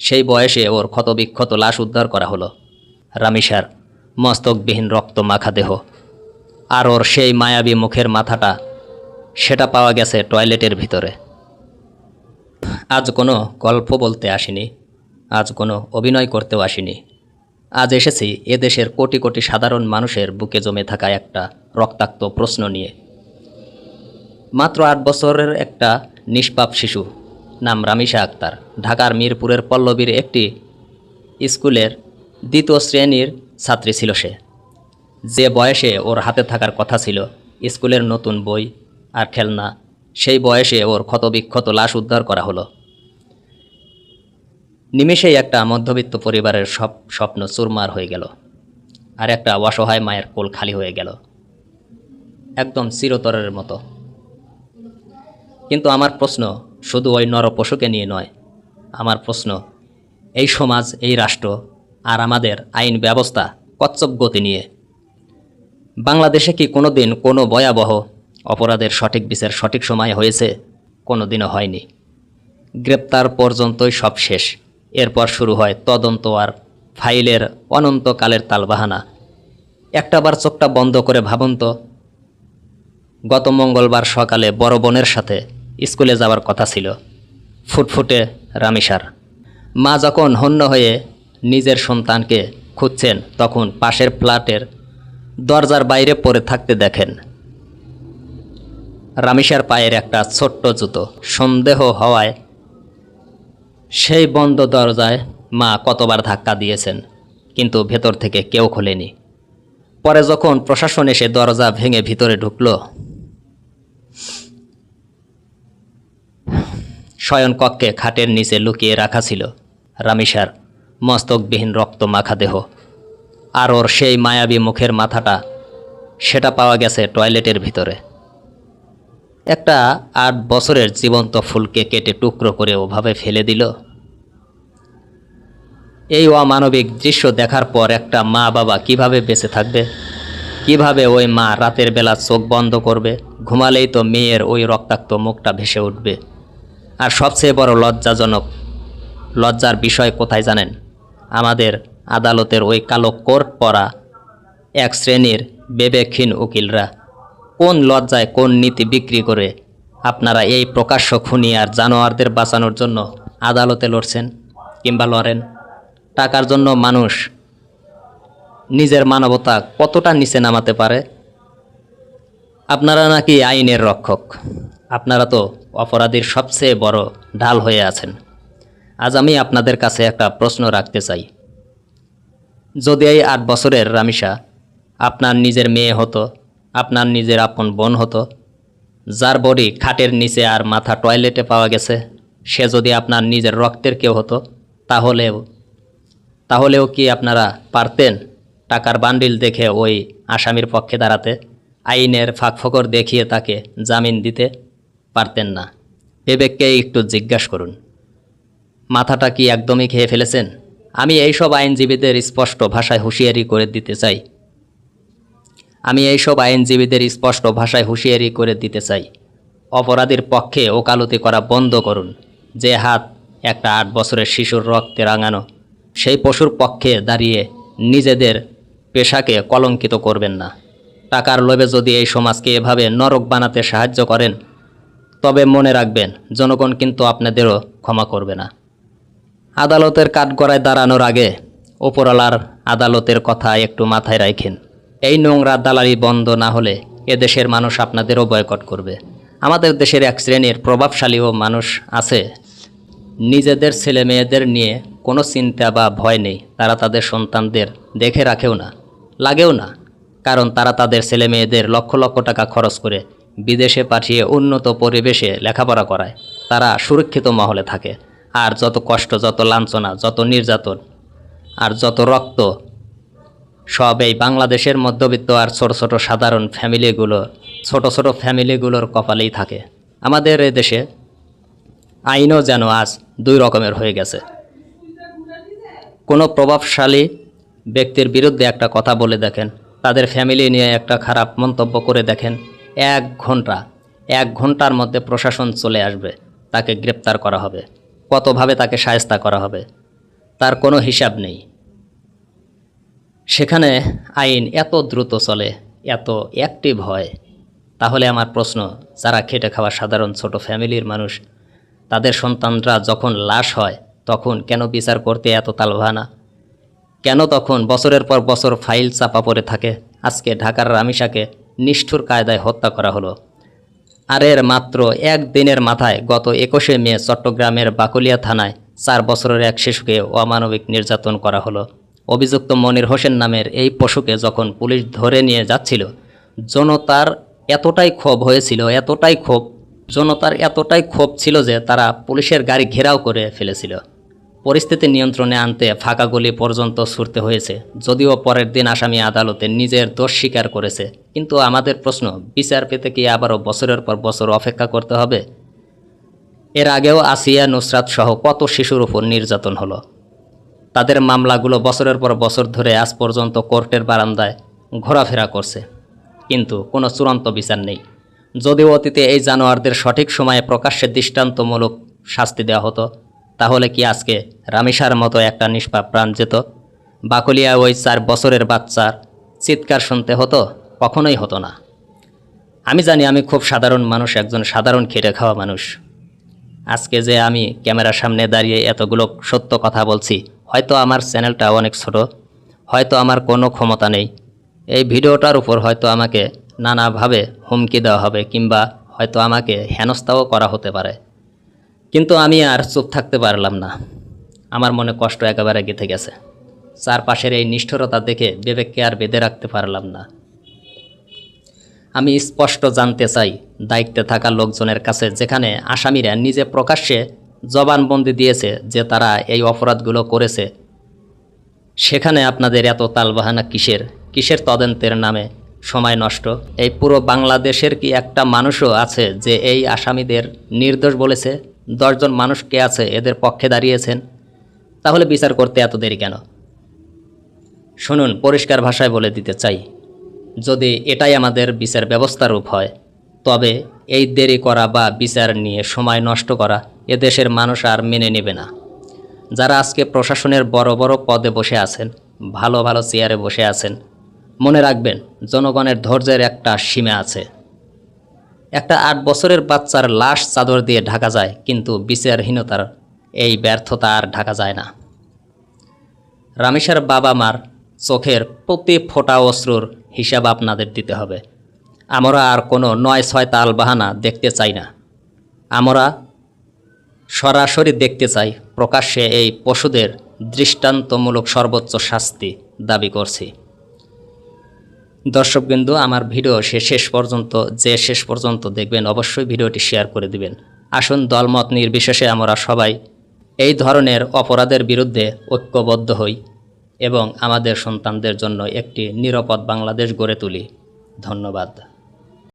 সেই বয়সে ওর ক্ষতবিক্ষত লাশ উদ্ধার করা হলো। রামিসার মস্তকবিহীন রক্ত মাখা দেহ আর ওর সেই মায়াবী মুখের মাথাটা, সেটা পাওয়া গেছে টয়লেটের ভিতরে। আজ কোনো গল্প বলতে আসিনি, আজ কোনো অভিনয় করতেও আসিনি। আজ এসেছি এদেশের কোটি কোটি সাধারণ মানুষের বুকে জমে থাকা একটা রক্তাক্ত প্রশ্ন নিয়ে। মাত্র 8 বছরের একটা নিষ্পাপ শিশু, নাম রামিসা আক্তার, ঢাকার মিরপুরের পল্লবীর একটি স্কুলের 2য় শ্রেণীর ছাত্রী ছিল সে। যে বয়সে ওর হাতে থাকার কথা ছিল স্কুলের নতুন বই আর খেলনা, সেই বয়সে ওর ক্ষতবিক্ষত লাশ উদ্ধার করা হলো। নিমেষেই একটা মধ্যবিত্ত পরিবারের সব স্বপ্ন চুরমার হয়ে গেল, আর একটা অসহায় মায়ের কোল খালি হয়ে গেল, একদম চিরতরের মতো। কিন্তু আমার প্রশ্ন শুধু ওই নরপশুকে নিয়ে নয়, আমার প্রশ্ন এই সমাজ, এই রাষ্ট্র আর আমাদের আইন ব্যবস্থা কচ্ছপ গতি নিয়ে। বাংলাদেশে কি কোনো দিন কোনো ভয়াবহ অপরাধের সঠিক বিচার সঠিক সময়ে হয়েছে? কোনো দিনও হয়নি। গ্রেপ্তার পর্যন্তই সব শেষ, এরপর শুরু হয় তদন্ত আর ফাইলের অনন্তকালের তালবাহানা। একটাবার চোখটা বন্ধ করে ভাবুন তো, গত মঙ্গলবার সকালে বড় বোনের সাথে স্কুলে যাওয়ার কথা ছিল ফুটফুটে রামিসার। মা যখন হন্য হয়ে নিজের সন্তানকে খুঁজছেন, তখন পাশের ফ্ল্যাটের দরজার বাইরে পড়ে থাকতে দেখেন রামিসার পায়ের একটা ছোট্ট জুতো। সন্দেহ হওয়ায় সেই বন্ধ দরজায় মা কতবার ধাক্কা দিয়েছেন, কিন্তু ভেতর থেকে কেউ খোলেনি। পরে যখন প্রশাসন এসে দরজা ভেঙে ভিতরে ঢুকল, শয়নকক্ষে খাটের নিচে লুকিয়ে রাখা ছিল রামিসার মস্তকবিহীন রক্ত মাখা দেহ আর ওর সেই মায়াবী মুখের মাথাটা, সেটা পাওয়া গেছে টয়লেটের ভিতরে। একটা 8 বছরের জীবন্ত ফুলকে কেটে টুকরো করে ওভাবে ফেলে দিল। এই অমানবিক দৃশ্য দেখার পর একটা মা বাবা কিভাবে বেঁচে থাকবে? কিভাবে ওই মা রাতের বেলা চোখ বন্ধ করবে? ঘুমালেই তো মেয়ের ওই রক্তাক্ত মুখটা ভেসে উঠবে। আর সবচেয়ে বড় লজ্জার বিষয় কোথায় জানেন? আমাদের আদালতের ওই কালো কোট পরা এক শ্রেণীর বিবেকহীন উকিলরা কোন লজ্জায়, কোন নীতি বিক্রি করে আপনারা এই প্রকাশ্য খুনি আর জানোয়ারদের বাঁচানোর জন্য আদালতে লড়ছেন কিংবা লড়েন? টাকার জন্য মানুষ নিজের মানবতা কতটা নিচে নামাতে পারে? আপনারা নাকি আইনের রক্ষক, আপনারা তো অপরাধীর সবচেয়ে বড় ঢাল হয়ে আছেন। আজ আমি আপনাদের কাছে একটা প্রশ্ন রাখতে চাই। যদি এই 8 বছরের রামিসা আপনার নিজের মেয়ে হতো, আপনার নিজের আপন বোন হতো, যার বডি খাটের নিচে আর মাথা টয়লেটে পাওয়া গেছে, সে যদি আপনার নিজের রক্তের কেউ হতো, তাহলেও কি আপনারা পারতেন টাকার বান্ডিল দেখে ওই আসামির পক্ষে দাঁড়াতে? আইনের ফাঁকফোকর দেখিয়ে তাকে জামিন দিতে পারতেন না? বিবেককে একটু জিজ্ঞাসা করুন, মাথাটা কি একদমই খেয়ে ফেলেছেন? আমি এইসব আইনজীবীদের স্পষ্ট ভাষায় হুঁশিয়ারি করে দিতে চাই, অপরাধীর পক্ষে ওকালতি করা বন্ধ করুন। যে হাত একটা 8 বছরের শিশুর রক্তে রাঙানো, সেই পশুর পক্ষে দাঁড়িয়ে নিজেদের পেশাকে কলঙ্কিত করবেন না। টাকার লোভে যদি এই সমাজকে এভাবে নরক বানাতে সাহায্য করেন, তবে মনে রাখবেন জনগণ কিন্তু আপনাদেরও ক্ষমা করবে না। আদালতের কাঠগড়ায় দাঁড়ানোর আগে ওপরওয়ালার আদালতের কথা একটু মাথায় রাখেন। এই নোংরা দালালি বন্ধ না হলে এদেশের মানুষ আপনাদেরও বয়কট করবে। আমাদের দেশের এক শ্রেণীর প্রভাবশালীও মানুষ আছে, নিজেদের ছেলে মেয়েদের নিয়ে কোনো চিন্তা বা ভয় নেই। তারা তাদের সন্তানদের দেখে রাখেও না, লাগেও না, কারণ তারা তাদের ছেলে মেয়েদের লক্ষ লক্ষ টাকা খরচ করে বিদেশে পাঠিয়ে উন্নত পরিবেশে লেখাপড়া করায়। তারা সুরক্ষিত মহলে থাকে। আর যত কষ্ট, যত লাঞ্ছনা, যত নির্যাতন আর যত রক্ত, সব এই বাংলাদেশের মধ্যবিত্ত আর ছোট ছোট ফ্যামিলিগুলোর কপালেই থাকে। আমাদের এ দেশে আইনও যেন আজ 2 রকমের হয়ে গেছে। কোনো প্রভাবশালী ব্যক্তির বিরুদ্ধে একটা কথা বলে দেখেন, তাদের ফ্যামিলি নিয়ে একটা খারাপ মন্তব্য করে দেখেন, 1 ঘন্টার মধ্যে প্রশাসন চলে আসবে, তাকে গ্রেপ্তার করা হবে, কতভাবে তাকে শায়েস্তা করা হবে। তার কোনো হিসাব নেই। সেখানে আইন এত দ্রুত চলে, এত অ্যাক্টিভ হয়। তাহলে আমার প্রশ্ন, যারা খেটে খাওয়া সাধারণ ছোট ফ্যামিলির মানুষ, তাদের সন্তানরা যখন লাশ হয় তখন কেন বিচার করতে এত তালবাহানা? কেন তখন বছরের পর বছর ফাইল চাপা পড়ে থাকে? আজকে ঢাকার রামিসাকে নিষ্ঠুর কায়দায় হত্যা করা হলো। আর এর মাত্র একদিনের মাথায় গত 21শে মে চট্টগ্রামের বাকলিয়া থানায় 4 বছরের এক শিশুকে অমানবিক নির্যাতন করা হলো। অভিযুক্ত মনির হোসেন নামের এই পশুকে যখন পুলিশ ধরে নিয়ে যাচ্ছিল, জনতার এতটাই ক্ষোভ হয়েছিল, জনতার এতটাই ক্ষোভ ছিল যে তারা পুলিশের গাড়ি ঘেরাও করে ফেলেছিল। পরিস্থিতি নিয়ন্ত্রণে আনতে ফাঁকা গুলি পর্যন্ত ছুড়তে হয়েছে। যদিও পরের দিন আসামি আদালতে নিজের দোষ স্বীকার করেছে, কিন্তু আমাদের প্রশ্ন, বিচার পেতে কি আবারও বছরের পর বছর অপেক্ষা করতে হবে? এর আগেও আসিয়া, নুসরাত সহ কত শিশুর উপর নির্যাতন হলো। তাদের মামলাগুলো বছরের পর বছর ধরে আজ পর্যন্ত কোর্টের বারান্দায় ঘোরাফেরা করছে, কিন্তু কোনো চূড়ান্ত বিচার নেই। যদিও অতীতে এই জানোয়ারদের সঠিক সময়ে প্রকাশ্যে দৃষ্টান্তমূলক শাস্তি দেওয়া হতো, তাহলে কি আজকে রামিসার মতো একটা নিষ্পাপ প্রাণ যেত? বাকলিয়া ওই 4 বছরের বাচ্চার চিৎকার শুনতে হতো? কখনোই হতো না। আমি জানি আমি খুব সাধারণ মানুষ, একজন সাধারণ খেটে খাওয়া মানুষ। আজকে যে আমি ক্যামেরার সামনে দাঁড়িয়ে এতগুলো সত্য কথা বলছি, হয়তো আমার চ্যানেলটা অনেক ছোট, হয়তো আমার কোনো ক্ষমতা নেই। এই ভিডিওটার উপর হয়তো আমাকে নানাভাবে হুমকি দেওয়া হবে, কিংবা হয়তো আমাকে হেনস্থাও করা হতে পারে, কিন্তু আমি আর চুপ থাকতে পারলাম না। আমার মনে কষ্ট একেবারে গেঁথে গেছে। চারপাশের এই নিষ্ঠুরতা দেখে বিবেককে আর বেঁধে রাখতে পারলাম না। আমি স্পষ্ট জানতে চাই দায়িত্বে থাকা লোকজনের কাছে, যেখানে আসামিরা নিজে প্রকাশ্যে জবানবন্দি দিয়েছে যে তারা এই অপরাধগুলো করেছে, সেখানে আপনাদের এত তালবাহানা কিসের তদন্তের নামে সময় নষ্ট? এই পুরো বাংলাদেশের কি একটা মানুষও আছে যে এই আসামিদের নির্দোষ বলেছে? 10 জন মানুষ কে আছে এদের পক্ষে দাঁড়িয়েছেন? তাহলে বিচার করতে এত দেরি কেন? শুনুন, পরিষ্কার ভাষায় বলে দিতে চাই, যদি এটাই আমাদের বিচার ব্যবস্থার রূপ হয়, তবে এই দেরি করা বা বিচার নিয়ে সময় নষ্ট করা এদেশের মানুষ আর মেনে নেবে না। যারা আজকে প্রশাসনের বড় বড় পদে বসে আছেন, ভালো ভালো চেয়ারে বসে আছেন, মনে রাখবেন জনগণের ধৈর্যের একটা সীমা আছে। একটা 8 বছরের বাচ্চার লাশ চাদর দিয়ে ঢাকা যায়, কিন্তু বিচারহীনতার এই ব্যর্থতা আর ঢাকা যায় না। রামিসার বাবা মার চোখের প্রতি ফোঁটা অশ্রুর হিসাব আপনাদের দিতে হবে। আমরা আর কোনো 9-6 তালবাহানা দেখতে চাই না। আমরা সরাসরি দেখতে চাই, প্রকাশ্যে এই পশুদের দৃষ্টান্তমূলক সর্বোচ্চ শাস্তি দাবি করছি। দর্শকবৃন্দ, আমার ভিডিও শেষ পর্যন্ত দেখবেন, অবশ্যই ভিডিওটি শেয়ার করে দিবেন। আসুন দলমত নির্বিশেষে আমরা সবাই এই ধরনের অপরাধের বিরুদ্ধে ঐক্যবদ্ধ হই এবং আমাদের সন্তানদের জন্য একটি নিরাপদ বাংলাদেশ গড়ে তুলি। ধন্যবাদ।